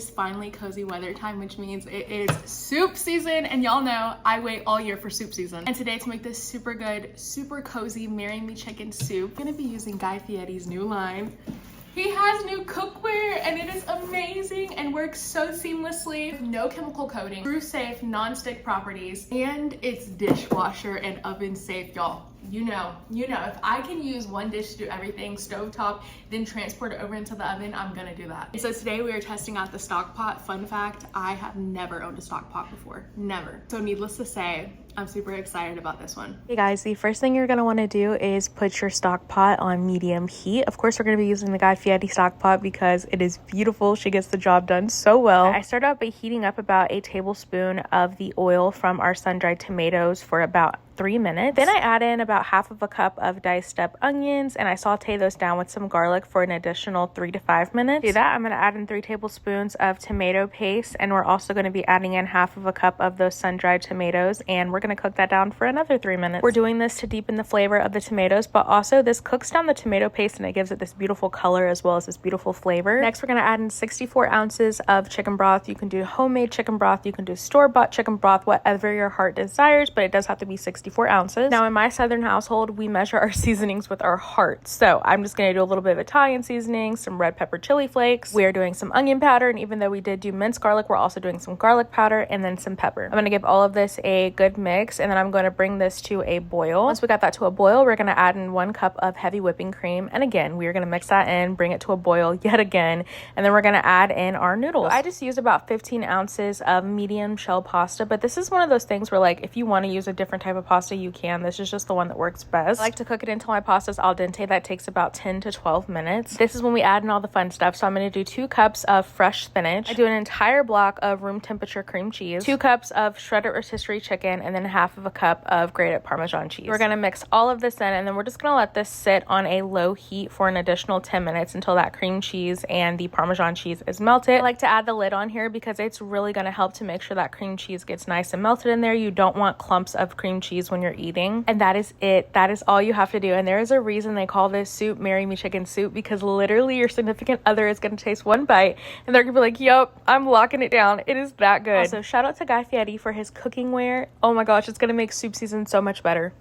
is finally cozy weather time, which means it is soup season, and y'all know I wait all year for soup season. And today, to make this super good, super cozy Marry Me chicken soup, I'm gonna be using Guy Fieri's new line. He has new cookware and it is amazing and works so seamlessly. No chemical coating, screw safe, non-stick properties, and it's dishwasher and oven safe, y'all. You know, if I can use one dish to do everything, stovetop, then transport it over into the oven, I'm gonna do that. So today we are testing out the stock pot. Fun fact, I have never owned a stock pot before, never. So needless to say, I'm super excited about this one. Hey guys, the first thing you're going to want to do is put your stock pot on medium heat. Of course, we're going to be using the Guy Fieri stock pot because it is beautiful. She gets the job done so well. I started out by heating up about a tablespoon of the oil from our sun-dried tomatoes for about 3 minutes. Then I add in about half of a cup of diced up onions and I saute those down with some garlic for an additional 3 to 5 minutes. To do that, I'm going to add in 3 tablespoons of tomato paste, and we're also going to be adding in half of a cup of those sun-dried tomatoes, and we're going to cook that down for another 3 minutes. We're doing this to deepen the flavor of the tomatoes, but also this cooks down the tomato paste and it gives it this beautiful color as well as this beautiful flavor. Next, we're going to add in 64 ounces of chicken broth. You can do homemade chicken broth, you can do store-bought chicken broth, whatever your heart desires, but it does have to be 64 ounces. Now, in my southern household, we measure our seasonings with our heart. So I'm just going to do a little bit of Italian seasoning, some red pepper chili flakes. We are doing some onion powder, and even though we did do minced garlic, we're also doing some garlic powder and then some pepper. I'm going to give all of this a good mix, and then I'm going to bring this to a boil. Once we got that to a boil, we're going to add in 1 cup of heavy whipping cream, and again, we're going to mix that in, bring it to a boil yet again, and then we're going to add in our noodles. I just used about 15 ounces of medium shell pasta, but this is one of those things where, like, if you want to use a different type of pasta, you can. This is just the one that works best. I like to cook it until my pasta's al dente. That takes about 10 to 12 minutes. This is when we add in all the fun stuff. So I'm going to do 2 cups of fresh spinach. I do an entire block of room temperature cream cheese, 2 cups of shredded rotisserie chicken, and then half of a cup of grated Parmesan cheese. We're going to mix all of this in, and then we're just going to let this sit on a low heat for an additional 10 minutes until that cream cheese and the Parmesan cheese is melted. I like to add the lid on here because it's really going to help to make sure that cream cheese gets nice and melted in there. You don't want clumps of cream cheese when you're eating. And that is it. That is all you have to do. And there is a reason they call this soup Marry Me chicken soup, because literally your significant other is going to taste one bite and they're going to be like, yup, I'm locking it down. It is that good. Also, shout out to Guy Fieri for his cooking ware. Oh my gosh, it's going to make soup season so much better.